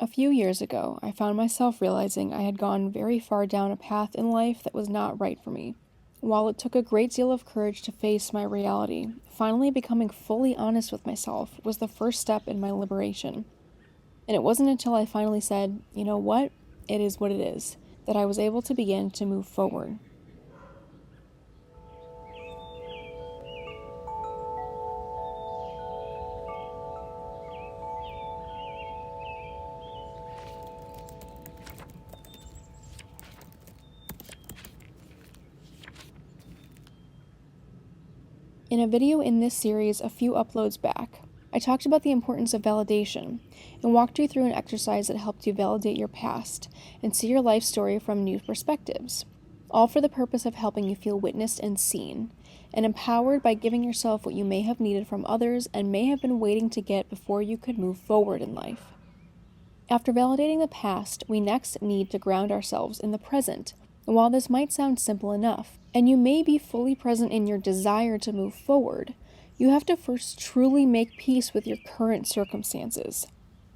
A few years ago, I found myself realizing I had gone very far down a path in life that was not right for me. While it took a great deal of courage to face my reality, finally becoming fully honest with myself was the first step in my liberation. And it wasn't until I finally said, you know what, it is what it is, that I was able to begin to move forward. In a video in this series a few uploads back, I talked about the importance of validation and walked you through an exercise that helped you validate your past and see your life story from new perspectives, all for the purpose of helping you feel witnessed and seen, and empowered by giving yourself what you may have needed from others and may have been waiting to get before you could move forward in life. After validating the past, we next need to ground ourselves in the present. And while this might sound simple enough, and you may be fully present in your desire to move forward, you have to first truly make peace with your current circumstances.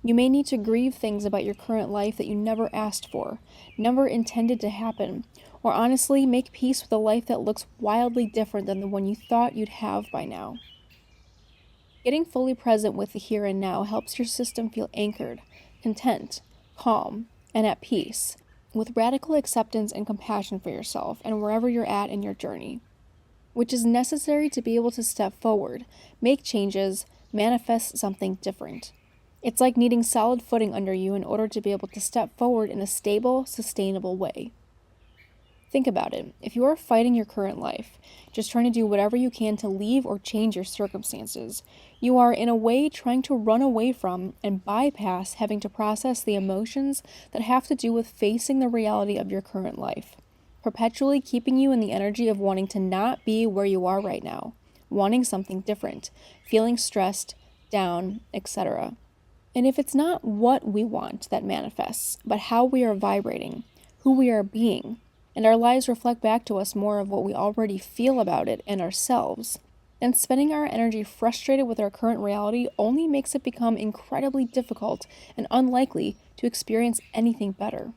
You may need to grieve things about your current life that you never asked for, never intended to happen, or honestly make peace with a life that looks wildly different than the one you thought you'd have by now. Getting fully present with the here and now helps your system feel anchored, content, calm, and at peace, with radical acceptance and compassion for yourself and wherever you're at in your journey, which is necessary to be able to step forward, make changes, manifest something different. It's like needing solid footing under you in order to be able to step forward in a stable, sustainable way. Think about it. If you are fighting your current life, just trying to do whatever you can to leave or change your circumstances, you are in a way trying to run away from and bypass having to process the emotions that have to do with facing the reality of your current life, perpetually keeping you in the energy of wanting to not be where you are right now, wanting something different, feeling stressed, down, etc. And if it's not what we want that manifests, but how we are vibrating, who we are being, and our lives reflect back to us more of what we already feel about it and ourselves, then spending our energy frustrated with our current reality only makes it become incredibly difficult and unlikely to experience anything better.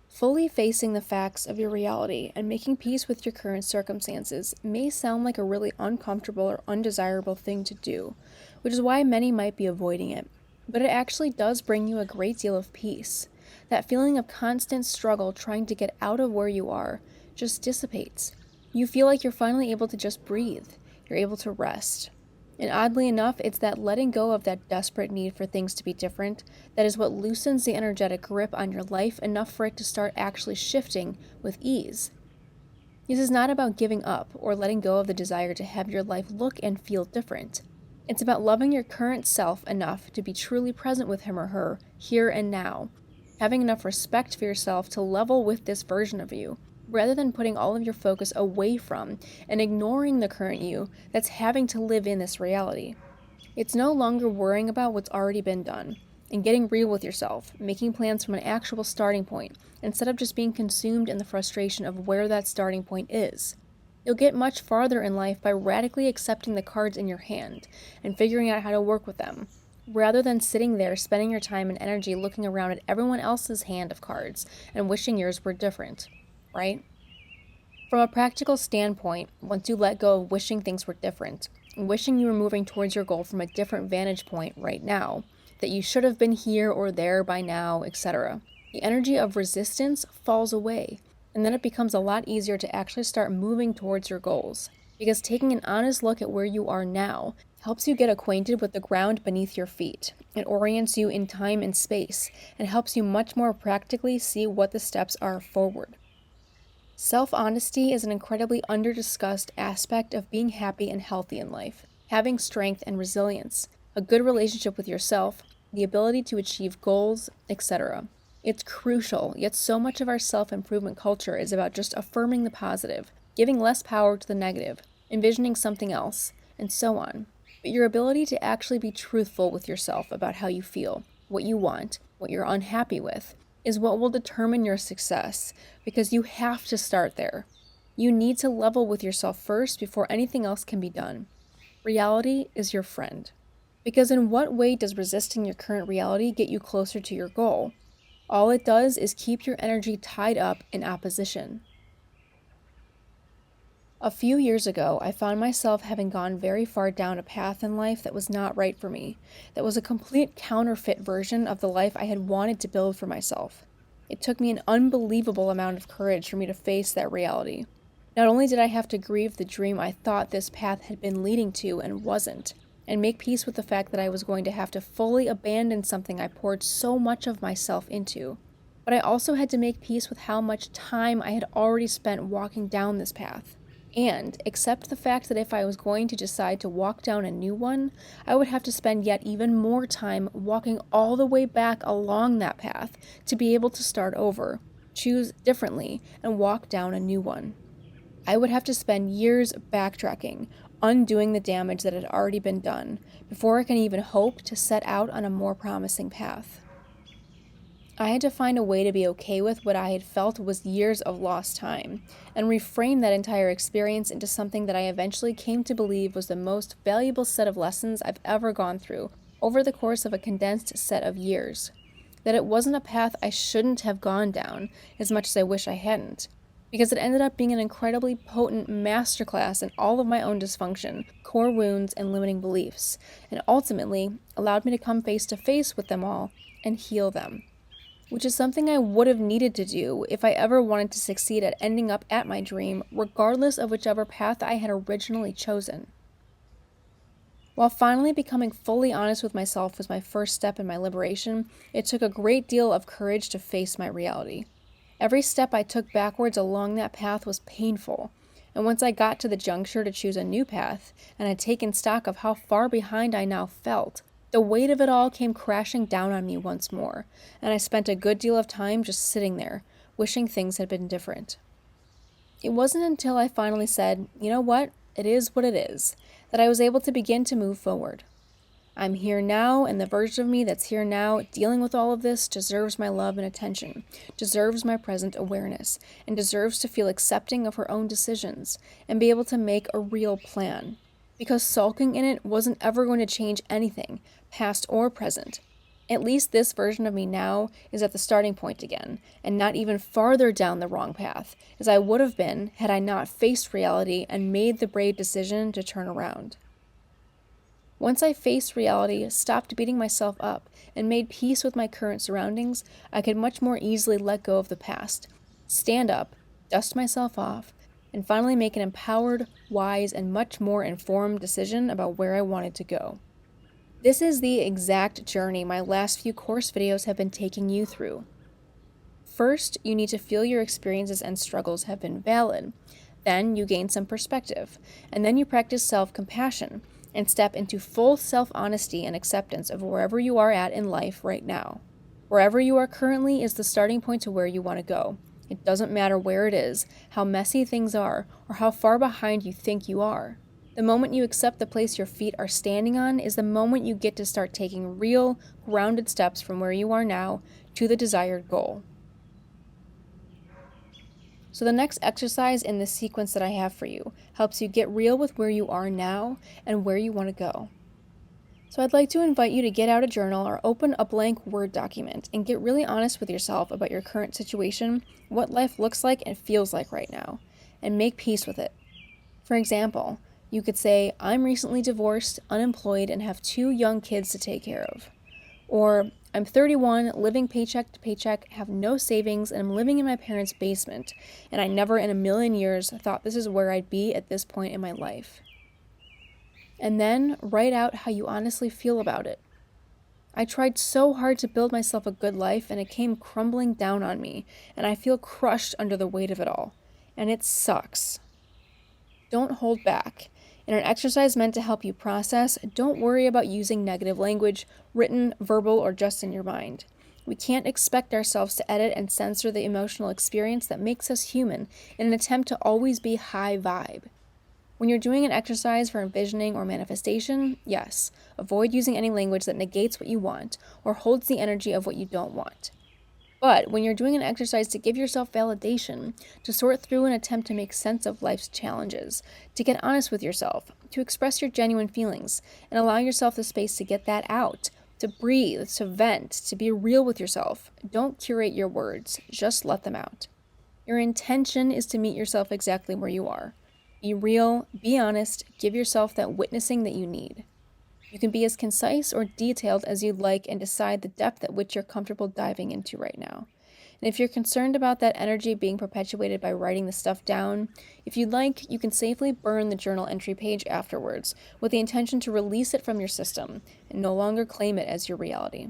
Fully facing the facts of your reality and making peace with your current circumstances may sound like a really uncomfortable or undesirable thing to do, which is why many might be avoiding it. But it actually does bring you a great deal of peace. That feeling of constant struggle trying to get out of where you are just dissipates. You feel like you're finally able to just breathe. You're able to rest. And oddly enough, it's that letting go of that desperate need for things to be different that is what loosens the energetic grip on your life enough for it to start actually shifting with ease. This is not about giving up or letting go of the desire to have your life look and feel different. It's about loving your current self enough to be truly present with him or her here and now, having enough respect for yourself to level with this version of you, rather than putting all of your focus away from and ignoring the current you that's having to live in this reality. It's no longer worrying about what's already been done and getting real with yourself, making plans from an actual starting point instead of just being consumed in the frustration of where that starting point is. You'll get much farther in life by radically accepting the cards in your hand and figuring out how to work with them, rather than sitting there spending your time and energy looking around at everyone else's hand of cards and wishing yours were different, right? From a practical standpoint, once you let go of wishing things were different, and wishing you were moving towards your goal from a different vantage point right now, that you should have been here or there by now, etc., the energy of resistance falls away, and then it becomes a lot easier to actually start moving towards your goals, because taking an honest look at where you are now helps you get acquainted with the ground beneath your feet. It orients you in time and space, and helps you much more practically see what the steps are forward. Self-honesty is an incredibly under-discussed aspect of being happy and healthy in life, having strength and resilience, a good relationship with yourself, the ability to achieve goals, etc. It's crucial, yet so much of our self-improvement culture is about just affirming the positive, giving less power to the negative, envisioning something else, and so on. But your ability to actually be truthful with yourself about how you feel, what you want, what you're unhappy with, is what will determine your success, because you have to start there. You need to level with yourself first before anything else can be done. Reality is your friend. Because in what way does resisting your current reality get you closer to your goal? All it does is keep your energy tied up in opposition. A few years ago, I found myself having gone very far down a path in life that was not right for me, that was a complete counterfeit version of the life I had wanted to build for myself. It took me an unbelievable amount of courage for me to face that reality. Not only did I have to grieve the dream I thought this path had been leading to and wasn't, and make peace with the fact that I was going to have to fully abandon something I poured so much of myself into, but I also had to make peace with how much time I had already spent walking down this path, and accept the fact that if I was going to decide to walk down a new one, I would have to spend yet even more time walking all the way back along that path to be able to start over, choose differently, and walk down a new one. I would have to spend years backtracking, undoing the damage that had already been done, before I can even hope to set out on a more promising path. I had to find a way to be okay with what I had felt was years of lost time, and reframe that entire experience into something that I eventually came to believe was the most valuable set of lessons I've ever gone through over the course of a condensed set of years. That it wasn't a path I shouldn't have gone down, as much as I wish I hadn't, because it ended up being an incredibly potent masterclass in all of my own dysfunction, core wounds, and limiting beliefs, and ultimately allowed me to come face to face with them all and heal them, which is something I would have needed to do if I ever wanted to succeed at ending up at my dream, regardless of whichever path I had originally chosen. While finally becoming fully honest with myself was my first step in my liberation, it took a great deal of courage to face my reality. Every step I took backwards along that path was painful, and once I got to the juncture to choose a new path, and had taken stock of how far behind I now felt, the weight of it all came crashing down on me once more, and I spent a good deal of time just sitting there, wishing things had been different. It wasn't until I finally said, you know what, it is what it is, that I was able to begin to move forward. I'm here now, and the version of me that's here now, dealing with all of this, deserves my love and attention, deserves my present awareness, and deserves to feel accepting of her own decisions, and be able to make a real plan. Because sulking in it wasn't ever going to change anything, past or present. At least this version of me now is at the starting point again, and not even farther down the wrong path, as I would have been had I not faced reality and made the brave decision to turn around. Once I faced reality, stopped beating myself up, and made peace with my current surroundings, I could much more easily let go of the past, stand up, dust myself off, and finally make an empowered, wise, and much more informed decision about where I wanted to go. This is the exact journey my last few course videos have been taking you through. First, you need to feel your experiences and struggles have been valid. Then you gain some perspective, and then you practice self-compassion and step into full self-honesty and acceptance of wherever you are at in life right now. Wherever you are currently is the starting point to where you want to go. It doesn't matter where it is, how messy things are, or how far behind you think you are. The moment you accept the place your feet are standing on is the moment you get to start taking real, grounded steps from where you are now to the desired goal. So the next exercise in this sequence that I have for you helps you get real with where you are now and where you want to go. So I'd like to invite you to get out a journal or open a blank Word document and get really honest with yourself about your current situation, what life looks like and feels like right now, and make peace with it. For example, you could say, I'm recently divorced, unemployed, and have 2 young kids to take care of. Or, I'm 31, living paycheck to paycheck, have no savings, and I'm living in my parents' basement, and I never in a million years thought this is where I'd be at this point in my life. And then write out how you honestly feel about it. I tried so hard to build myself a good life, and it came crumbling down on me, and I feel crushed under the weight of it all. And it sucks. Don't hold back. In an exercise meant to help you process, don't worry about using negative language, written, verbal, or just in your mind. We can't expect ourselves to edit and censor the emotional experience that makes us human in an attempt to always be high vibe. When you're doing an exercise for envisioning or manifestation, yes, avoid using any language that negates what you want or holds the energy of what you don't want. But when you're doing an exercise to give yourself validation, to sort through and attempt to make sense of life's challenges, to get honest with yourself, to express your genuine feelings and allow yourself the space to get that out, to breathe, to vent, to be real with yourself. Don't curate your words, just let them out. Your intention is to meet yourself exactly where you are. Be real, be honest, give yourself that witnessing that you need. You can be as concise or detailed as you'd like and decide the depth at which you're comfortable diving into right now. And if you're concerned about that energy being perpetuated by writing the stuff down, if you'd like, you can safely burn the journal entry page afterwards with the intention to release it from your system and no longer claim it as your reality.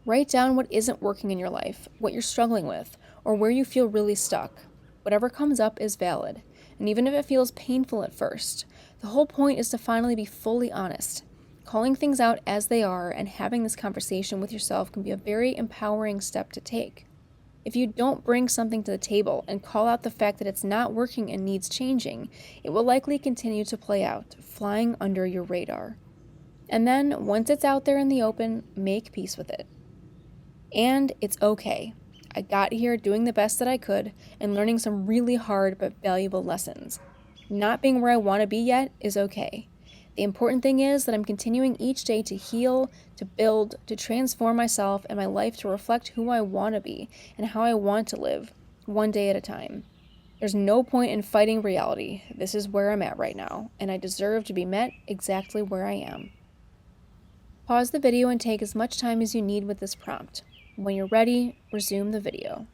Write down what isn't working in your life, what you're struggling with, or where you feel really stuck. Whatever comes up is valid, and even if it feels painful at first, the whole point is to finally be fully honest. Calling things out as they are and having this conversation with yourself can be a very empowering step to take. If you don't bring something to the table and call out the fact that it's not working and needs changing, it will likely continue to play out, flying under your radar. And then, once it's out there in the open, make peace with it. And it's okay. I got here doing the best that I could and learning some really hard but valuable lessons. Not being where I want to be yet is okay. The important thing is that I'm continuing each day to heal, to build, to transform myself and my life to reflect who I want to be and how I want to live, one day at a time. There's no point in fighting reality. This is where I'm at right now, and I deserve to be met exactly where I am. Pause the video and take as much time as you need with this prompt. When you're ready, resume the video.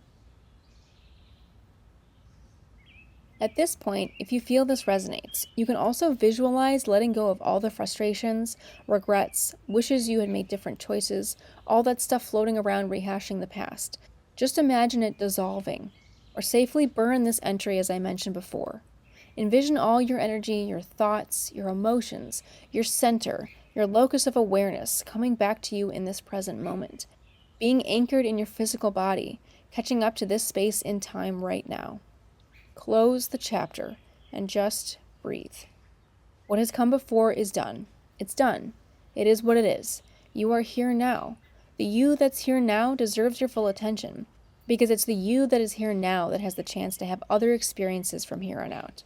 At this point, if you feel this resonates, you can also visualize letting go of all the frustrations, regrets, wishes you had made different choices, all that stuff floating around rehashing the past. Just imagine it dissolving, or safely burn this entry as I mentioned before. Envision all your energy, your thoughts, your emotions, your center, your locus of awareness coming back to you in this present moment, being anchored in your physical body, catching up to this space in time right now. Close the chapter and just breathe. What has come before is done. It's done. It is what it is. You are here now. The you that's here now deserves your full attention because it's the you that is here now that has the chance to have other experiences from here on out.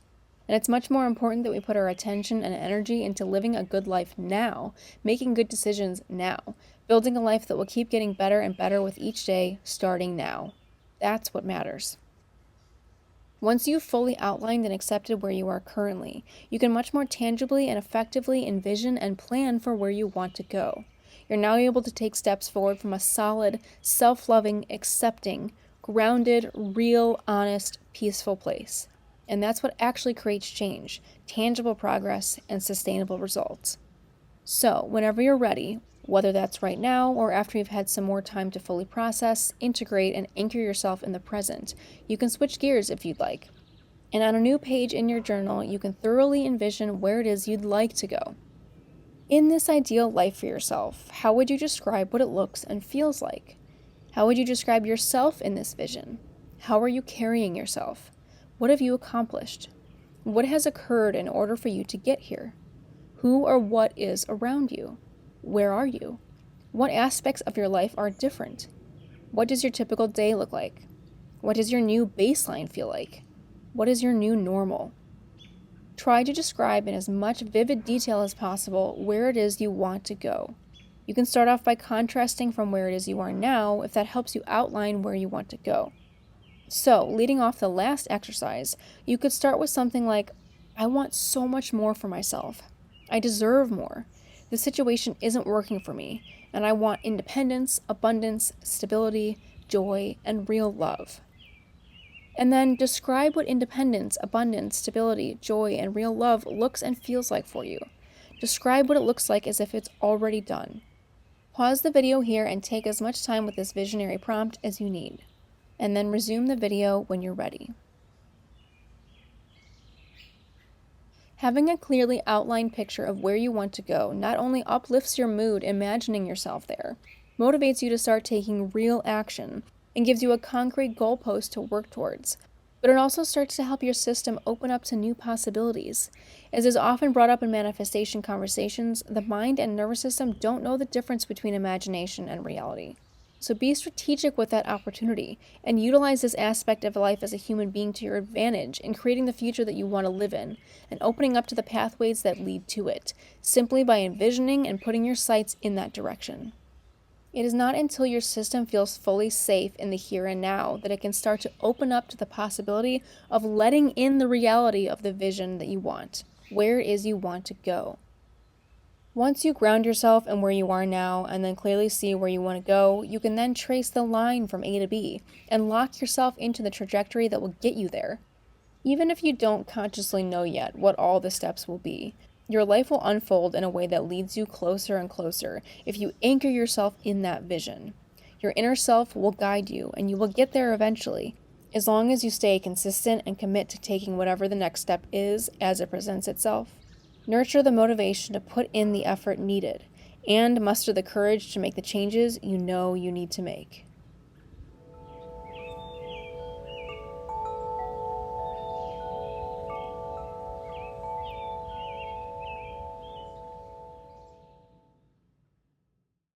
And it's much more important that we put our attention and energy into living a good life now, making good decisions now, building a life that will keep getting better and better with each day, starting now. That's what matters. Once you've fully outlined and accepted where you are currently, you can much more tangibly and effectively envision and plan for where you want to go. You're now able to take steps forward from a solid, self-loving, accepting, grounded, real, honest, peaceful place. And that's what actually creates change, tangible progress, and sustainable results. So, whenever you're ready, whether that's right now or after you've had some more time to fully process, integrate, and anchor yourself in the present, you can switch gears if you'd like. And on a new page in your journal, you can thoroughly envision where it is you'd like to go. In this ideal life for yourself, how would you describe what it looks and feels like? How would you describe yourself in this vision? How are you carrying yourself? What have you accomplished? What has occurred in order for you to get here? Who or what is around you? Where are you? What aspects of your life are different? What does your typical day look like? What does your new baseline feel like? What is your new normal? Try to describe in as much vivid detail as possible where it is you want to go. You can start off by contrasting from where it is you are now if that helps you outline where you want to go. So, leading off the last exercise, you could start with something like, I want so much more for myself. I deserve more. The situation isn't working for me, and I want independence, abundance, stability, joy, and real love. And then describe what independence, abundance, stability, joy, and real love looks and feels like for you. Describe what it looks like as if it's already done. Pause the video here and take as much time with this visionary prompt as you need, and then resume the video when you're ready. Having a clearly outlined picture of where you want to go not only uplifts your mood imagining yourself there, motivates you to start taking real action, and gives you a concrete goalpost to work towards, but it also starts to help your system open up to new possibilities. As is often brought up in manifestation conversations, the mind and nervous system don't know the difference between imagination and reality. So be strategic with that opportunity and utilize this aspect of life as a human being to your advantage in creating the future that you want to live in and opening up to the pathways that lead to it, simply by envisioning and putting your sights in that direction. It is not until your system feels fully safe in the here and now that it can start to open up to the possibility of letting in the reality of the vision that you want, where it is you want to go. Once you ground yourself in where you are now and then clearly see where you want to go, you can then trace the line from A to B and lock yourself into the trajectory that will get you there. Even if you don't consciously know yet what all the steps will be, your life will unfold in a way that leads you closer and closer if you anchor yourself in that vision. Your inner self will guide you and you will get there eventually, as long as you stay consistent and commit to taking whatever the next step is as it presents itself. Nurture the motivation to put in the effort needed, and muster the courage to make the changes you know you need to make.